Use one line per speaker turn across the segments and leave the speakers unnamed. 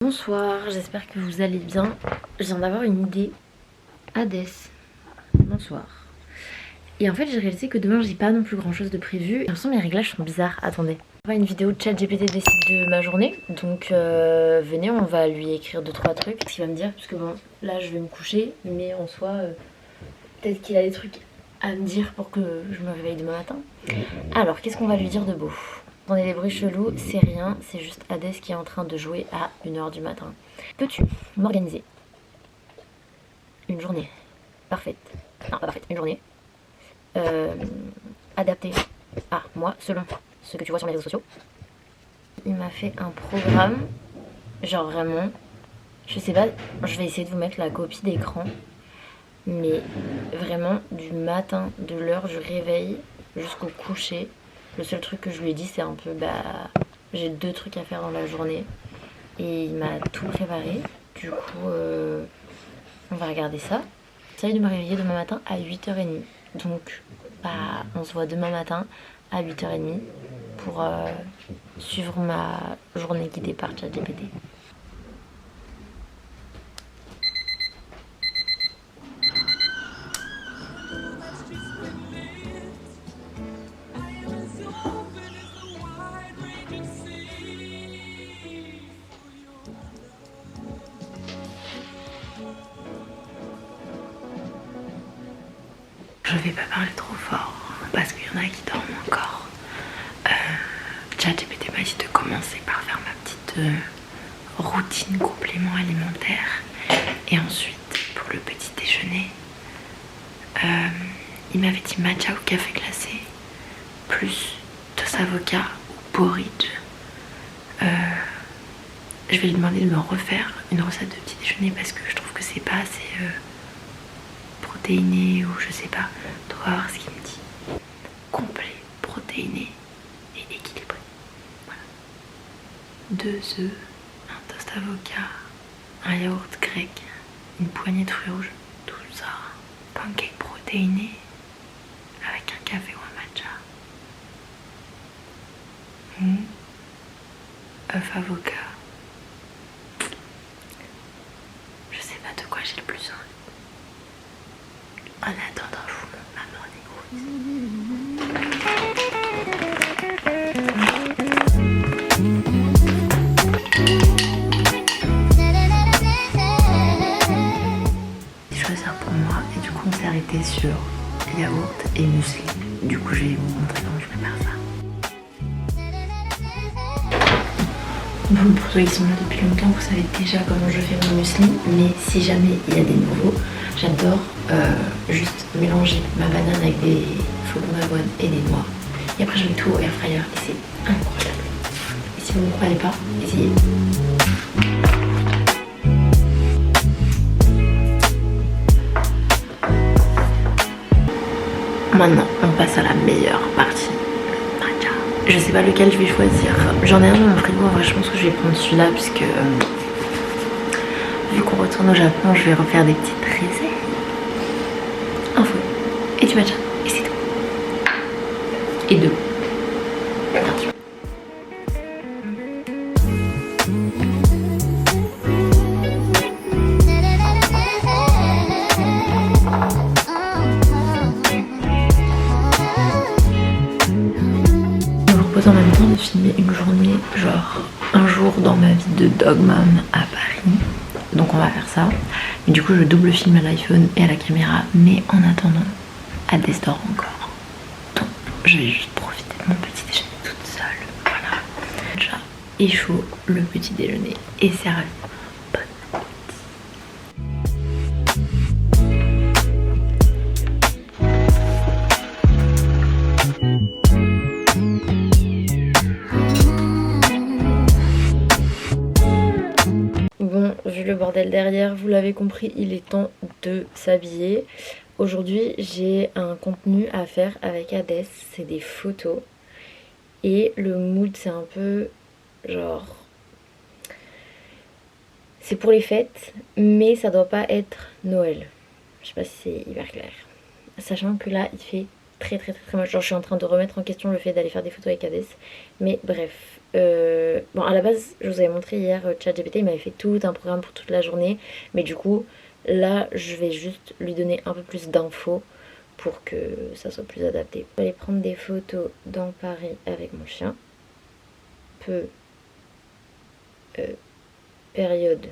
Bonsoir, j'espère que vous allez bien. Je viens d'avoir une idée. Hades, bonsoir. Et en fait j'ai réalisé que demain j'ai pas non plus grand chose de prévu. J'ai l'impression que mes réglages sont bizarres, attendez. On va une vidéo de ChatGPT décide de ma journée. Donc venez, on va lui écrire 2-3 trucs. Ce qu'il va me dire, puisque bon, là je vais me coucher. Mais en soi, peut-être qu'il a des trucs à me dire pour que je me réveille demain matin. Alors, qu'est-ce qu'on va lui dire de beau? Attendez, les bruits chelous, c'est rien, c'est juste Hades qui est en train de jouer à 1h du matin. Peux-tu m'organiser une journée parfaite, non pas parfaite, une journée adaptée à moi selon ce que tu vois sur mes réseaux sociaux? Il m'a fait un programme, genre vraiment, je sais pas, je vais essayer de vous mettre la copie d'écran, mais vraiment du matin, de l'heure du réveil jusqu'au coucher. Le seul truc que je lui ai dit, c'est un peu, j'ai 2 trucs à faire dans la journée. Et il m'a tout préparé. Du coup, on va regarder ça. J'essaye de me réveiller demain matin à 8h30. Donc, on se voit demain matin à 8h30 pour suivre ma journée guidée par ChatGPT. Je vais pas parler trop fort parce qu'il y en a qui dorment encore. ChatGPT m'a dit de commencer par faire ma petite routine complément alimentaire. Et ensuite, pour le petit déjeuner, il m'avait dit matcha au café glacé, plus toast avocat ou porridge. Je vais lui demander de me refaire une recette de petit déjeuner parce que je trouve que c'est pas assez protéiné ou je sais pas. On va voir ce qu'il me dit. Complet, protéiné et équilibré. Voilà. 2 œufs, un toast avocat, un yaourt grec, une poignée de fruits rouges, tout ça. Pancake protéiné avec un café ou un matcha. Œuf avocat. Je sais pas de quoi j'ai le plus envie. En attendant, je vous montre ma morning routine. Choisir pour moi et du coup on s'est arrêté sur yaourt et muesli. Du coup je vais vous montrer comment je prépare ça. Bon, pour ceux qui sont là depuis longtemps, vous savez déjà comment je fais mon muesli, mais si jamais il y a des nouveaux, j'adore juste mélanger ma banane avec des flocons d'avoine et des noix. Et après je mets tout au air fryer et c'est incroyable. Et si vous ne me croyez pas, essayez. Maintenant, on passe à la meilleure partie. Matcha. Je sais pas lequel je vais choisir. J'en ai un dans mon frigo. En vrai, je pense que je vais prendre celui-là puisque vu qu'on retourne au Japon, je vais refaire des petites réserves. Un fouet et du matcha. Et c'est tout. Et 2. Gratuit. En même temps de filmer une journée, genre un jour dans ma vie de dog mom à Paris. Donc on va faire ça. Et du coup je double filme à l'iPhone et à la caméra. Mais en attendant, Hades dort encore. Donc je vais juste profiter de mon petit déjeuner toute seule. Voilà. Déjà, et chaud, le petit déjeuner est servi. Bonne Bon, vu le bordel derrière, vous l'avez compris, il est temps de s'habiller. Aujourd'hui, j'ai un contenu à faire avec Hades, c'est des photos. Et le mood, c'est un peu genre... C'est pour les fêtes, mais ça doit pas être Noël. Je sais pas si c'est hyper clair. Sachant que là, il fait très très très très moche. Genre je suis en train de remettre en question le fait d'aller faire des photos avec Hades. Mais bref. Bon à la base je vous avais montré hier ChatGPT, il m'avait fait tout un programme pour toute la journée. Mais du coup là je vais juste lui donner un peu plus d'infos pour que ça soit plus adapté. Je vais aller prendre des photos dans Paris avec mon chien. Période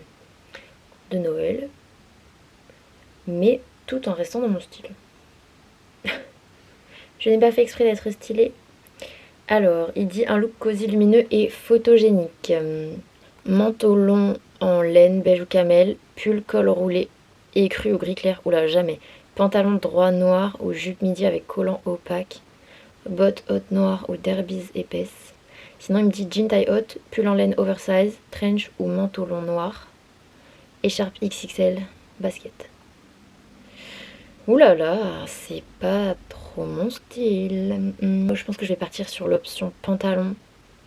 de Noël. Mais tout en restant dans mon style. Je n'ai pas fait exprès d'être stylée. Alors, il dit un look cosy, lumineux et photogénique. Manteau long en laine, beige ou camel, pull col roulé écru ou gris clair. Oula, jamais. Pantalon droit noir ou jupe midi avec collant opaque. Bottes hautes noires ou derbies épaisses. Sinon, il me dit jean taille haute, pull en laine oversize, trench ou manteau long noir. Écharpe XXL, basket. Ouh là là, c'est pas trop mon style. Je pense que je vais partir sur l'option pantalon.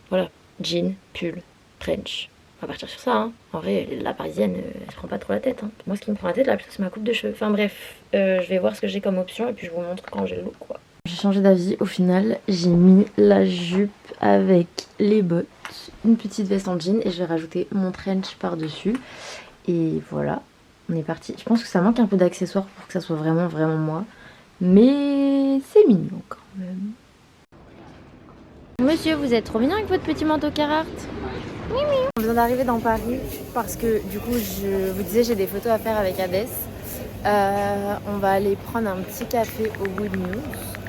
Voilà, jean, pull, trench. On va partir sur ça, hein. En vrai, la parisienne, elle se prend pas trop la tête, hein. Moi, ce qui me prend la tête, là, plutôt, c'est ma coupe de cheveux. Enfin bref, je vais voir ce que j'ai comme option et puis je vous montre quand j'ai le look, quoi. J'ai changé d'avis au final. J'ai mis la jupe avec les bottes, une petite veste en jean et je vais rajouter mon trench par-dessus. Et voilà, on est parti. Je pense que ça manque un peu d'accessoires pour que ça soit vraiment vraiment moi. Mais c'est mignon quand même. Monsieur, vous êtes trop mignon avec votre petit manteau Carhartt. Oui, oui. On vient d'arriver dans Paris parce que du coup, je vous disais, j'ai des photos à faire avec Hades. On va aller prendre un petit café au Good News.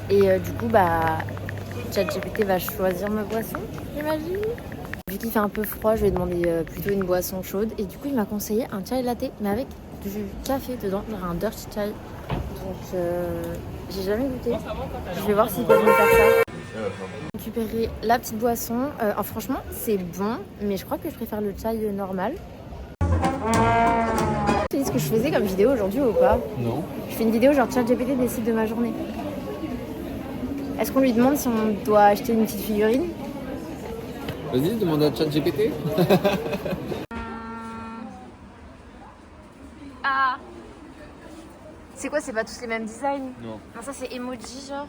Et du coup, bah, ChatGPT va choisir ma boisson, j'imagine. Vu qu'il fait un peu froid, je vais demander plutôt une boisson chaude. Et du coup, il m'a conseillé un chai latte, mais avec du café dedans, genre un dirty chai. Donc, j'ai jamais goûté. Je vais voir s'ils peuvent me faire ça. Récupérer la petite boisson. Franchement, c'est bon, mais je crois que je préfère le chai normal. Tu sais ce que je faisais comme vidéo aujourd'hui ou pas?
Non.
Je fais une vidéo genre ChatGPT décide de ma journée. Est-ce qu'on lui demande si on doit acheter une petite figurine?
Vas-y, demande à ChatGPT.
Ah, c'est quoi? C'est pas tous les mêmes designs?
Non.
Non, ça c'est emoji genre.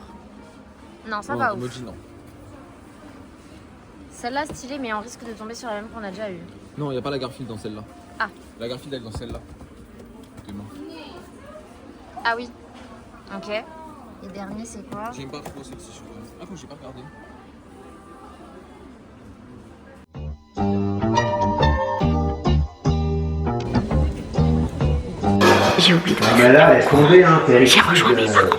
Non, ça
Non,
va ouf.
emoji, non.
Celle-là stylée, mais on risque de tomber sur la même qu'on a déjà eue.
Non, il n'y a pas la Garfield dans celle-là.
Ah.
La Garfield, elle est dans celle-là. Demain.
Ah oui. Ok. Et dernier, c'est quoi?
J'aime pas trop celle-ci sur toi. Ah, faut que j'ai pas regardé.
J'ai oublié de
Ah bah là, elle est tombée, hein, t'es
J'ai rejoint mes parents.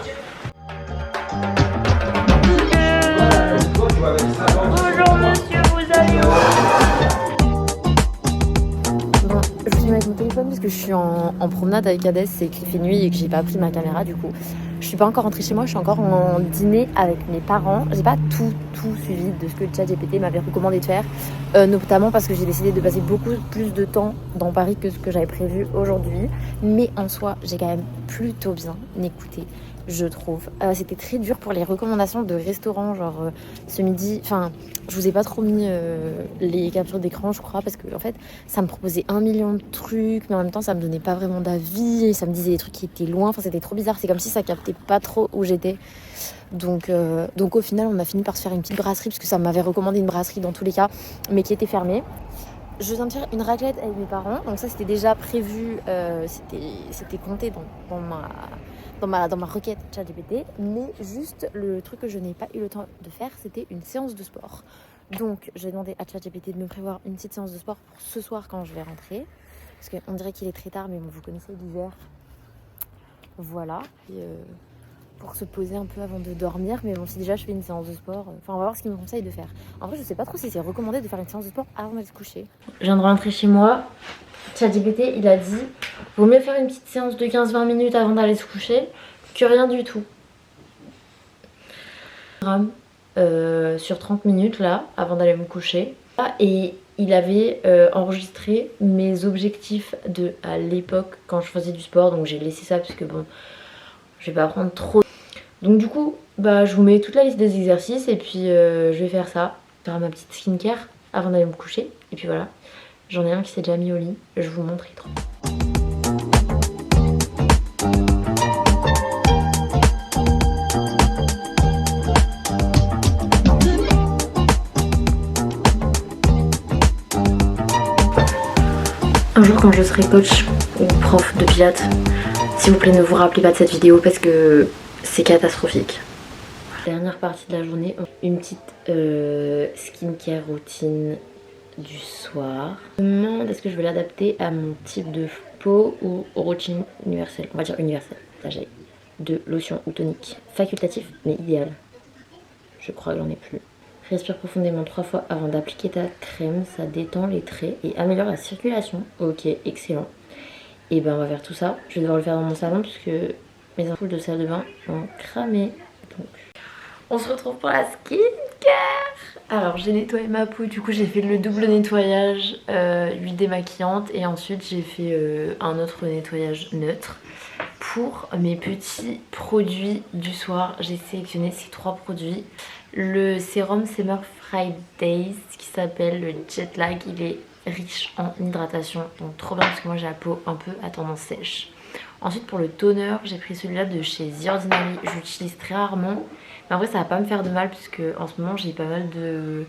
Bonjour monsieur, vous allez Bon, je suis avec mon téléphone parce que je suis en promenade avec Hades, c'est qu'il fait nuit et que j'ai pas pris ma caméra du coup. Je suis pas encore rentrée chez moi, je suis encore en dîner avec mes parents. J'ai pas tout suivi de ce que ChatGPT m'avait recommandé de faire, notamment parce que j'ai décidé de passer beaucoup plus de temps dans Paris que ce que j'avais prévu aujourd'hui. Mais en soi, j'ai quand même plutôt bien écouté, je trouve. C'était très dur pour les recommandations de restaurants, genre ce midi. Enfin, je vous ai pas trop mis les captures d'écran, je crois, parce que en fait, ça me proposait 1 million de trucs, mais en même temps, ça me donnait pas vraiment d'avis, et ça me disait des trucs qui étaient loin. Enfin, c'était trop bizarre. C'est comme si ça captait pas trop où j'étais. Donc au final, on a fini par se faire une petite brasserie, parce que ça m'avait recommandé une brasserie dans tous les cas, mais qui était fermée. Je viens de faire une raclette avec mes parents, donc ça c'était déjà prévu, c'était compté dans ma requête ChatGPT, mais juste le truc que je n'ai pas eu le temps de faire, c'était une séance de sport. Donc j'ai demandé à ChatGPT de me prévoir une petite séance de sport pour ce soir quand je vais rentrer, parce qu'on dirait qu'il est très tard, mais bon, vous connaissez l'hiver, voilà. Et, pour se poser un peu avant de dormir, mais bon, si déjà je fais une séance de sport, on va voir ce qu'il me conseille de faire. En vrai, je sais pas trop si c'est recommandé de faire une séance de sport avant d'aller se coucher. Je viens de rentrer chez moi, ChatGPT il a dit vaut mieux faire une petite séance de 15-20 minutes avant d'aller se coucher que rien du tout. Sur 30 minutes là, avant d'aller me coucher. Et il avait enregistré mes objectifs à l'époque quand je faisais du sport, donc j'ai laissé ça parce que bon, je vais pas prendre trop. Donc du coup, bah, je vous mets toute la liste des exercices et puis je vais faire ça. Faire ma petite skincare avant d'aller me coucher. Et puis voilà, j'en ai un qui s'est déjà mis au lit. Je vous montre, il est trop. Un jour quand je serai coach ou prof de pilates, s'il vous plaît ne vous rappelez pas de cette vidéo parce que c'est catastrophique. Dernière partie de la journée, une petite skincare routine du soir. Je me demande est-ce que je vais l'adapter à mon type de peau ou routine universelle. On va dire universelle. Là j'ai 2 lotions ou toniques facultatifs mais idéal. Je crois que j'en ai plus. Respire profondément 3 fois avant d'appliquer ta crème. Ça détend les traits et améliore la circulation. Ok, excellent. Et ben on va faire tout ça. Je vais devoir le faire dans mon salon puisque mes ampoules de salle de bain ont cramé. Donc on se retrouve pour la skincare. Alors j'ai nettoyé ma peau, du coup j'ai fait le double nettoyage, huile démaquillante et ensuite j'ai fait un autre nettoyage neutre. Pour mes petits produits du soir, j'ai sélectionné ces 3 produits. Le sérum Summer Fridays qui s'appelle le Jet Lag, il est riche en hydratation, donc trop bien parce que moi j'ai la peau un peu à tendance sèche. Ensuite pour le toner, j'ai pris celui-là de chez The Ordinary, je l'utilise très rarement. Mais en vrai ça va pas me faire de mal puisque en ce moment j'ai pas mal de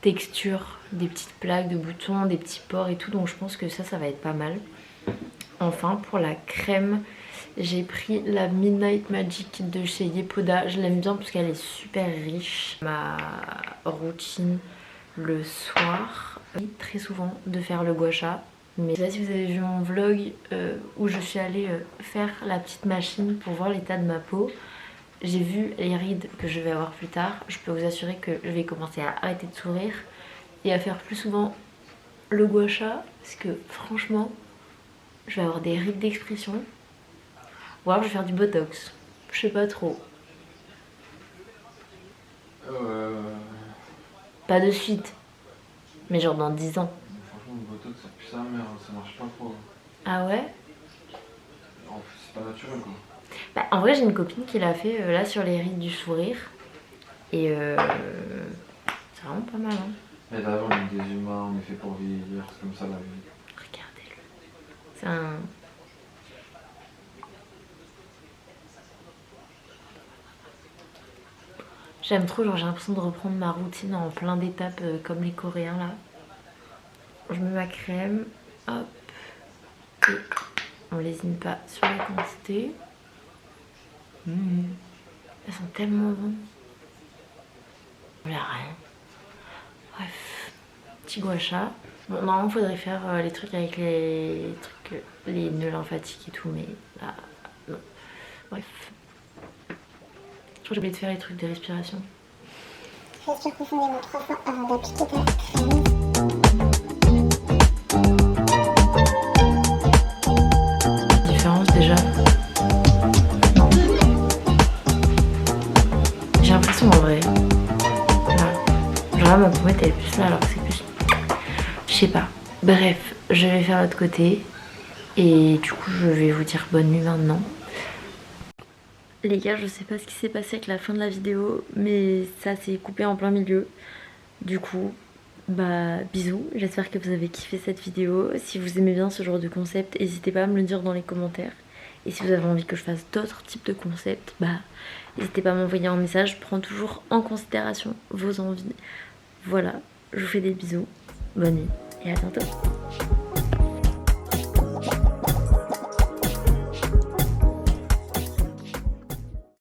textures, des petites plaques de boutons, des petits pores et tout, donc je pense que ça va être pas mal. Enfin pour la crème, j'ai pris la Midnight Magic de chez Yepoda. Je l'aime bien parce qu'elle est super riche. Ma routine le soir, très souvent de faire le gua sha. Mais je sais pas si vous avez vu mon vlog où je suis allée faire la petite machine pour voir l'état de ma peau. J'ai vu les rides que je vais avoir plus tard. Je peux vous assurer que je vais commencer à arrêter de sourire et à faire plus souvent le gua sha parce que franchement je vais avoir des rides d'expression. Ou alors je vais faire du botox. Je sais pas trop. Pas de suite. Mais genre dans 10 ans.
Franchement, le botox ça pue sa mère, ça marche pas trop.
Ah ouais?
C'est pas naturel quoi.
Bah, en vrai j'ai une copine qui l'a fait là sur les rides du sourire. Et c'est vraiment pas mal hein.
Mais d'abord on est des humains, on est fait pour vieillir, c'est comme ça la vie.
Regardez-le. C'est un... J'aime trop, genre j'ai l'impression de reprendre ma routine en plein d'étapes comme les Coréens là. Je mets ma crème, hop, et on lésine pas sur la quantité. Elles sont tellement bonnes. On verra rien. Bref, petit gua sha. Bon, normalement il faudrait faire les trucs avec les trucs, les nœuds lymphatiques et tout, mais là, non. Bref. Je crois que j'ai oublié de faire les trucs de respiration.
Respire profondément 3 fois avant d'appliquer ta crème.
Différence déjà. Non. J'ai l'impression en vrai. Là. Genre là ma pommette elle est plus là alors que c'est plus. Je sais pas. Bref, je vais faire l'autre côté. Et du coup je vais vous dire bonne nuit maintenant. Les gars, je sais pas ce qui s'est passé avec la fin de la vidéo, mais ça s'est coupé en plein milieu. Du coup, bah bisous. J'espère que vous avez kiffé cette vidéo. Si vous aimez bien ce genre de concept, n'hésitez pas à me le dire dans les commentaires. Et si vous avez envie que je fasse d'autres types de concepts, bah n'hésitez pas à m'envoyer un message. Je prends toujours en considération vos envies. Voilà, je vous fais des bisous. Bonne nuit et à bientôt.